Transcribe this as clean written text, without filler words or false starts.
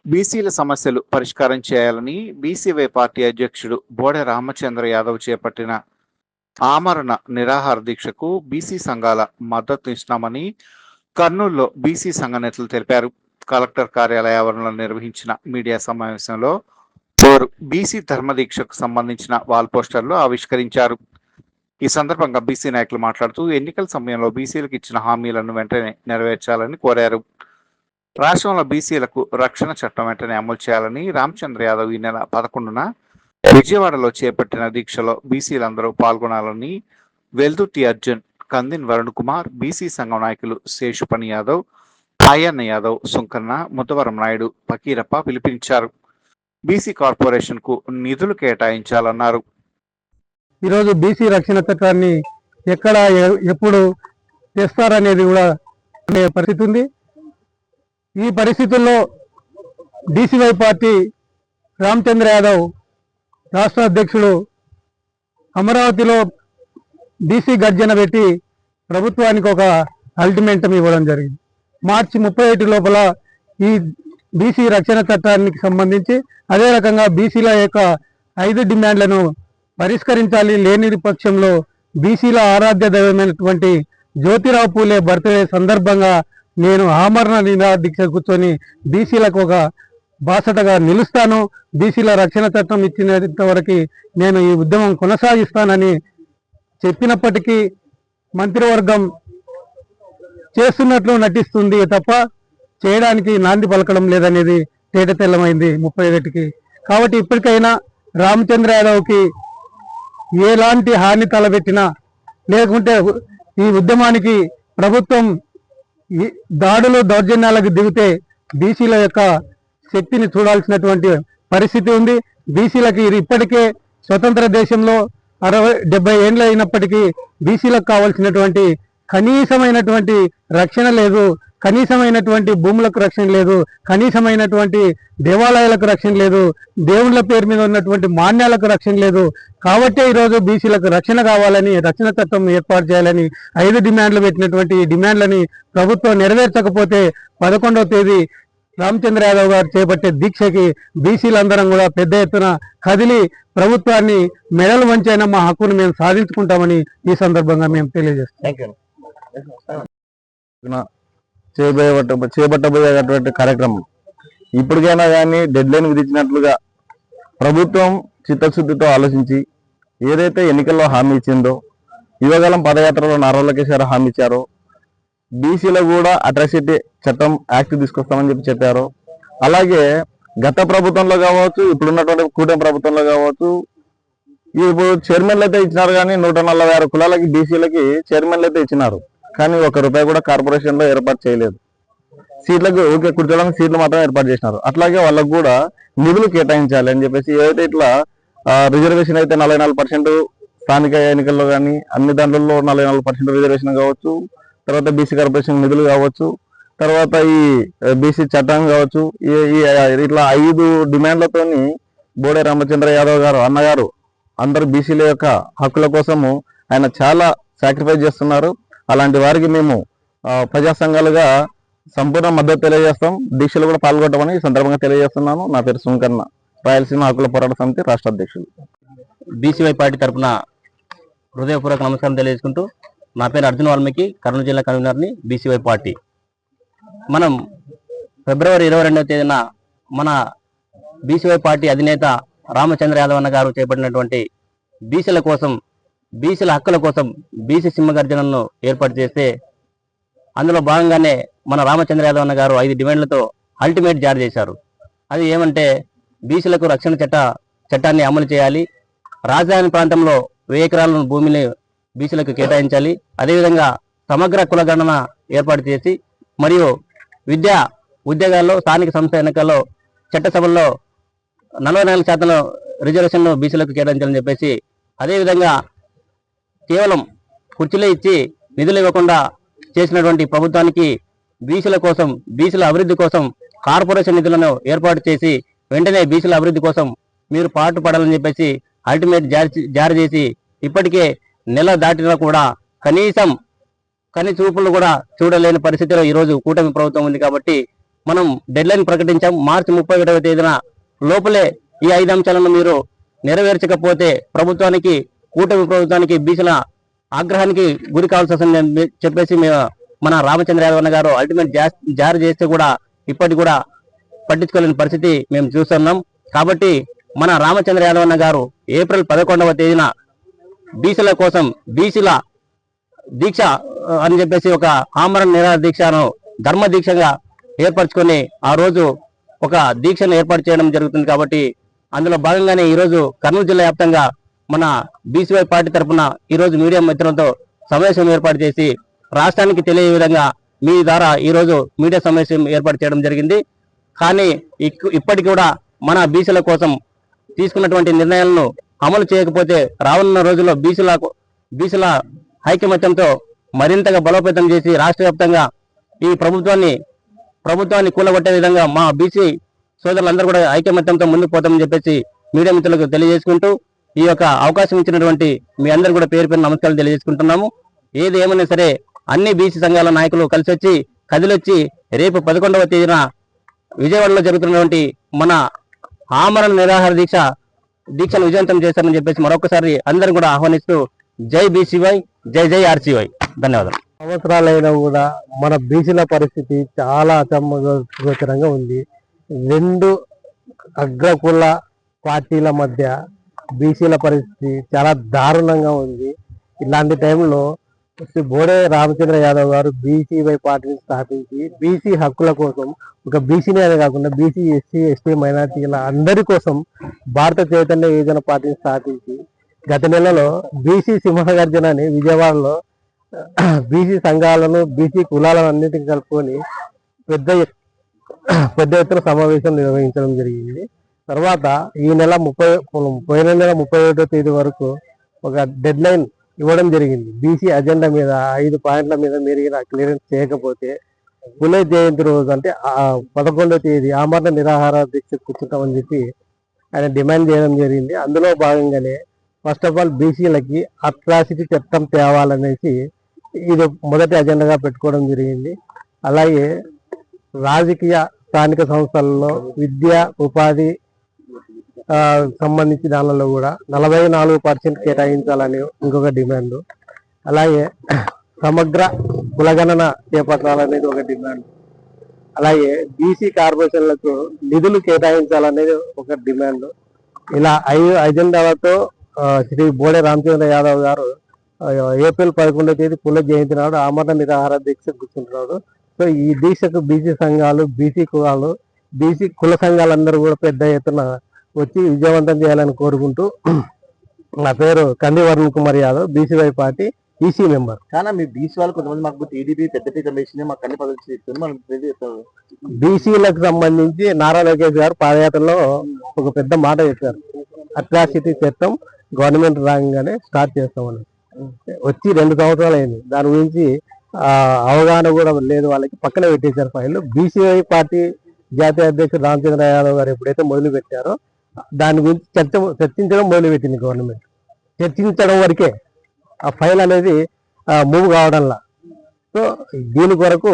బీసీల సమస్యలు పరిష్కారం చేయాలని బీసీవై పార్టీ అధ్యక్షుడు బోడె రామచంద్ర యాదవ్ చేపట్టిన ఆమరణ నిరాహార దీక్షకు బీసీ సంఘాల మద్దతు ఇస్తున్నామని కర్నూలులో బీసీ సంఘ నేతలు తెలిపారు. కలెక్టర్ కార్యాలయ ఆవరణలో నిర్వహించిన మీడియా సమావేశంలో వారు బీసీ ధర్మదీక్షకు సంబంధించిన వాల్ పోస్టర్లు ఆవిష్కరించారు. ఈ సందర్భంగా బీసీ నాయకులు మాట్లాడుతూ ఎన్నికల సమయంలో బీసీలకు ఇచ్చిన హామీలను వెంటనే నెరవేర్చాలని కోరారు. రాష్ట్రంలో బీసీలకు రక్షణ చట్టం వెంటనే అమలు చేయాలని రామచంద్ర యాదవ్ ఈ నెల 11న విజయవాడలో చేపట్టిన దీక్షలో బీసీలందరూ పాల్గొనాలని వెల్దుర్తి అర్జున్, కందిన్ వరుణ్ కుమార్, బీసీ సంఘం నాయకులు శేషుపని యాదవ్, అయ్యన్న యాదవ్, సుంకన్న, ముద్దవరం నాయుడు, పకీరప్ప పిలుపునిచ్చారు. బీసీ కార్పొరేషన్ కు నిధులు కేటాయించాలన్నారు. ఈరోజు బీసీ రక్షణ చట్టాన్ని ఎక్కడ ఎప్పుడు తెస్తారనేది కూడా పరిస్థితి ఉంది. ఈ పరిస్థితుల్లో బీసీవై పార్టీ రామచంద్ర యాదవ్ రాష్ట్ర అధ్యక్షుడు అమరావతిలో బీసీ గర్జన పెట్టి ప్రభుత్వానికి ఒక అల్టిమేటం ఇవ్వడం జరిగింది. మార్చి 31 లోపల ఈ బీసీ రక్షణ చట్టానికి సంబంధించి అదే రకంగా బీసీల యొక్క 5 డిమాండ్లను పరిష్కరించాలి. లేని పక్షంలో బీసీల ఆరాధ్య దైవమైనటువంటి జ్యోతిరావు పూలే బర్త్డే సందర్భంగా నేను ఆమరణ నిరాహార దీక్ష కూర్చొని బీసీలకు ఒక బాసటగా నిలుస్తాను. బీసీల రక్షణ చట్టం ఇచ్చినంత వరకు నేను ఈ ఉద్యమం కొనసాగిస్తానని చెప్పినప్పటికీ మంత్రివర్గం చేస్తున్నట్లు నటిస్తుంది తప్ప చేయడానికి నాంది పలకడం లేదనేది తేటతెల్లమైంది 31కి. కాబట్టి ఇప్పటికైనా రామచంద్ర యాదవ్కి ఎలాంటి హాని తలబెట్టినా లేకుంటే ఈ ఉద్యమానికి ప్రభుత్వం దాడులు దౌర్జన్యాలకు దిగితే బీసీల యొక్క శక్తిని చూడాల్సినటువంటి పరిస్థితి ఉంది. బీసీలకి ఇప్పటికే స్వతంత్ర దేశంలో 60-70 ఏళ్ళు అయినప్పటికీ బీసీలకు కావాల్సినటువంటి కనీసమైనటువంటి రక్షణ లేదు, కనీసమైనటువంటి భూములకు రక్షణ లేదు, కనీసమైనటువంటి దేవాలయాలకు రక్షణ లేదు, దేవుళ్ళ పేరు మీద ఉన్నటువంటి మాన్యాలకు రక్షణ లేదు. కాబట్టే ఈరోజు బీసీలకు రక్షణ కావాలని రక్షణ చట్టం ఏర్పాటు చేయాలని 5 డిమాండ్లు పెట్టినటువంటి ఈ డిమాండ్లని ప్రభుత్వం నెరవేర్చకపోతే 11వ తేదీ రామచంద్ర యాదవ్ గారు చేపట్టే దీక్షకి బీసీలందరం కూడా పెద్ద ఎత్తున కదిలి ప్రభుత్వాన్ని మెడలు వంచైనా మా హక్కును మేము సాధించుకుంటామని ఈ సందర్భంగా మేము తెలియజేస్తాం. చేపట్టబోయేటువంటి కార్యక్రమం ఇప్పటికైనా కానీ డెడ్ లైన్ విధించినట్లుగా ప్రభుత్వం చిత్తశుద్ధితో ఆలోచించి ఏదైతే ఎన్నికల్లో హామీ ఇచ్చిందో, యువగలం పదయాత్రలో నారా లోకేష్ గారు హామీ ఇచ్చారో, బీసీలో కూడా అట్రాసిటీ చట్టం యాక్ట్ తీసుకొస్తామని చెప్పారు. అలాగే గత ప్రభుత్వంలో కావచ్చు, ఇప్పుడున్నటువంటి కూటమి ప్రభుత్వంలో కావచ్చు, ఇప్పుడు చైర్మన్లు అయితే ఇచ్చినారు. కానీ 146 కులాలకి బీసీలకి చైర్మన్లు అయితే ఇచ్చినారు. కానీ ₹1 కూడా కార్పొరేషన్ లో ఏర్పాటు చేయలేదు. సీట్లకు ఓకే కూర్చోడానికి సీట్లు మాత్రం ఏర్పాటు చేసినారు. అట్లాగే వాళ్ళకు కూడా నిధులు కేటాయించాలి అని చెప్పేసి ఏదైతే ఇట్లా రిజర్వేషన్ అయితే 44% స్థానిక ఎన్నికల్లో కానీ అన్ని దాంట్లో 44% రిజర్వేషన్ కావచ్చు, తర్వాత బీసీ కార్పొరేషన్ నిధులు కావచ్చు, తర్వాత ఈ బీసీ చట్టం కావచ్చు, ఇట్లా 5 డిమాండ్లతోని బోడే రామచంద్ర యాదవ్ గారు అన్నగారు అందరు బీసీల యొక్క హక్కుల కోసము ఆయన చాలా సాక్రిఫైస్ చేస్తున్నారు. అలాంటి వారికి మేము ప్రజా సంఘాలుగా సంపూర్ణ మద్దతు తెలియజేస్తాం. దీక్షలు కూడా పాల్గొంటామని ఈ సందర్భంగా తెలియజేస్తున్నాను. నా పేరు సుంకన్న, రాయలసీమ హక్కుల పోరాట సమితి రాష్ట్ర అధ్యక్షులు. బీసీవై పార్టీ తరఫున హృదయపూర్వక నమస్కారం తెలియజేసుకుంటూ, నా పేరు అర్జున్ వాల్మీకి, కర్నూలు జిల్లా కన్వీనర్ని, బీసీవై పార్టీ. మనం ఫిబ్రవరి 22వ తేదీన మన బీసీవై పార్టీ అధినేత రామచంద్ర యాదవ్ అన్న గారు చేపట్టినటువంటి బీసీల కోసం, బీసీల హక్కుల కోసం బీసీ సింహగర్జనను ఏర్పాటు చేస్తే అందులో భాగంగానే మన రామచంద్ర యాదవ్ అన్న గారు 5 డిమాండ్లతో అల్టిమేట్ జారీ చేశారు. అది ఏమంటే బీసీలకు రక్షణ చట్టాన్ని అమలు చేయాలి, రాజధాని ప్రాంతంలో 1000 ఎకరాల భూమిని బీసీలకు కేటాయించాలి, అదేవిధంగా సమగ్ర కులగణన ఏర్పాటు చేసి మరియు ఉద్యోగాల్లో స్థానిక సంస్థ ఎన్నికల్లో చట్టసభల్లో 44% రిజర్వేషన్లు బీసీలకు కేటాయించాలని చెప్పేసి, అదేవిధంగా కేవలం కుర్చీలే ఇచ్చి నిధులు ఇవ్వకుండా చేసినటువంటి ప్రభుత్వానికి బీసీల కోసం, బీసీల అభివృద్ధి కోసం కార్పొరేషన్ నిధులను ఏర్పాటు చేసి వెంటనే బీసీల అభివృద్ధి కోసం మీరు పాటుపడాలని చెప్పేసి అల్టిమేట్ జారీ చేసి ఇప్పటికే నెల దాటినా కూడా కనీసం కని చూపులు కూడా చూడలేని పరిస్థితిలో ఈరోజు కూటమి ప్రభుత్వం ఉంది. కాబట్టి మనం డెడ్ లైన్ ప్రకటించాం. మార్చి 31వ తేదీన లోపలే ఈ 5 అంశాలను మీరు నెరవేర్చకపోతే ప్రభుత్వానికి, కూటమి ప్రభుత్వానికి, బీసీల ఆగ్రహానికి గురి కావాల్సి వస్తుందని చెప్పేసి మన రామచంద్ర యాదవ్ అన్న గారు అల్టిమేట్ జారీ చేస్తే కూడా ఇప్పటికి కూడా పట్టించుకోలేని పరిస్థితి మేము చూస్తున్నాం. కాబట్టి మన రామచంద్ర యాదవ్ అన్న గారు ఏప్రిల్ 11వ తేదీన బీసీల కోసం బీసీల దీక్ష అని చెప్పేసి ఒక ఆమరణ నిరాహార దీక్షను ధర్మ దీక్షగా ఏర్పరచుకొని ఆ రోజు ఒక దీక్షను ఏర్పాటు చేయడం జరుగుతుంది. కాబట్టి అందులో భాగంగానే ఈ రోజు కర్నూలు జిల్లా వ్యాప్తంగా మన బీసీవై పార్టీ తరఫున ఈ రోజు మీడియా మిత్రులతో సమావేశం ఏర్పాటు చేసి రాష్ట్రానికి తెలియ విధంగా మీ ద్వారా ఈ రోజు మీడియా సమావేశం ఏర్పాటు చేయడం జరిగింది. కానీ ఇప్పటికి కూడా మన బీసీల కోసం తీసుకున్నటువంటి నిర్ణయాలను అమలు చేయకపోతే రానున్న రోజుల్లో బీసీల ఐకమత్యంతో మరింతగా బలోపేతం చేసి రాష్ట్ర వ్యాప్తంగా ఈ ప్రభుత్వాన్ని కూలగొట్టే విధంగా మా బీసీ సోదరులందరూ కూడా ఐకమత్యంతో ముందుకు పోతామని చెప్పేసి మీడియా మిత్రులకు తెలియజేసుకుంటూ ఈ యొక్క అవకాశం ఇచ్చినటువంటి మీ అందరూ కూడా పేరు పేరు నమస్కారాలు తెలియజేసుకుంటున్నాము. ఏది ఏమైనా సరే అన్ని బీసీ సంఘాల నాయకులు కలిసి కదిలొచ్చి రేపు 11వ తేదీన విజయవాడలో జరుగుతున్నటువంటి మన ఆమరణ నిరాహార దీక్షను విజయవంతం చేస్తారని చెప్పేసి మరొకసారి అందరూ కూడా ఆహ్వానిస్తూ జై బీసీవై, జై జై ఆర్సీవై. ధన్యవాదాలు. సంవత్సరాలైనా కూడా మన బీసీల పరిస్థితి చాలా అసమగోచరంగా ఉంది. 2 అగ్రకుల పార్టీల మధ్య బీసీల పరిస్థితి చాలా దారుణంగా ఉంది. ఇలాంటి టైంలో బోడే రామచంద్ర యాదవ్ గారు బీసీవై పార్టీని స్థాపించి బీసీ హక్కుల కోసం, ఒక బీసీనే కాకుండా బీసీ, ఎస్సీ, ఎస్టీ, మైనార్టీల అందరి కోసం భారత చైతన్య యోజన పార్టీని స్థాపించి గత నెలలో బీసీ సింహగర్జన అని విజయవాడలో బీసీ సంఘాలను, బీసీ కులాలను అన్నిటిని కలుపుకొని పెద్ద ఎత్తున సమావేశం నిర్వహించడం జరిగింది. తర్వాత ఈ నెల పోయిన నెల 31వ తేదీ వరకు ఒక డెడ్ లైన్ ఇవ్వడం జరిగింది. బీసీ అజెండా మీద 5 పాయింట్ల మీద మీరు క్లియరెన్స్ చేయకపోతే పులే జయంతి రోజు అంటే 11వ తేదీ ఆమరణ నిరాహార దీక్ష కూర్చుంటామని చెప్పి ఆయన డిమాండ్ చేయడం జరిగింది. అందులో భాగంగానే ఫస్ట్ ఆఫ్ ఆల్ బీసీలకి అట్రాసిటీ చట్టం తేవాలనేసి ఇది మొదటి అజెండాగా పెట్టుకోవడం జరిగింది. అలాగే రాజకీయ స్థానిక సంస్థలలో విద్య, ఉపాధి సంబంధించి దానిలో కూడా 44% కేటాయించాలని ఇంకొక డిమాండ్. అలాగే సమగ్ర కులగణన చేపట్టాలనేది ఒక డిమాండ్. అలాగే బీసీ కార్పొరేషన్లకు నిధులు కేటాయించాలనేది ఒక డిమాండ్. ఇలా 5 అజెండాలతో శ్రీ బోడే రామచంద్ర యాదవ్ గారు ఏప్రిల్ 11వ తేదీ పుల జయంతి నాడు ఆమరణ నిరాహార దీక్ష కూర్చుంటున్నాడు. సో ఈ దీక్షకు బీసీ సంఘాలు, బీసీ కులాలు, బీసీ కుల సంఘాలందరూ కూడా పెద్ద ఎత్తున వచ్చి విజయవంతం చేయాలని కోరుకుంటూ, నా పేరు కంది Varun Kumar Yadav, BCY party EC member. కానీ మీ బీసీ వాళ్ళు కొంతమంది మాకు టీడీపీ పెద్దపీట వేసింది, మాకు అన్ని పదవులు ఇస్తుంది, మనం బీసీలకు సంబంధించి నారా లోకేష్ గారు పాదయాత్రలో ఒక పెద్ద మాట చెప్పారు. అట్రాసిటీ చట్టం గవర్నమెంట్ రాగానే స్టార్ట్ చేస్తామని. వచ్చి 2 సంవత్సరాలు అయింది. దాని గురించి అవగాహన కూడా లేదు, వాళ్ళకి పక్కన పెట్టేశారు ఫైల్. బీసీఐ పార్టీ జాతీయ అధ్యక్షుడు రామచంద్ర యాదవ్ గారు ఎప్పుడైతే మొదలు పెట్టారో దాని గురించి చర్చించడం మొదలుపెట్టింది గవర్నమెంట్. చర్చించడం వరకే ఆ ఫైల్ అనేది మూవ్ కావడంలా. సో దీని కొరకు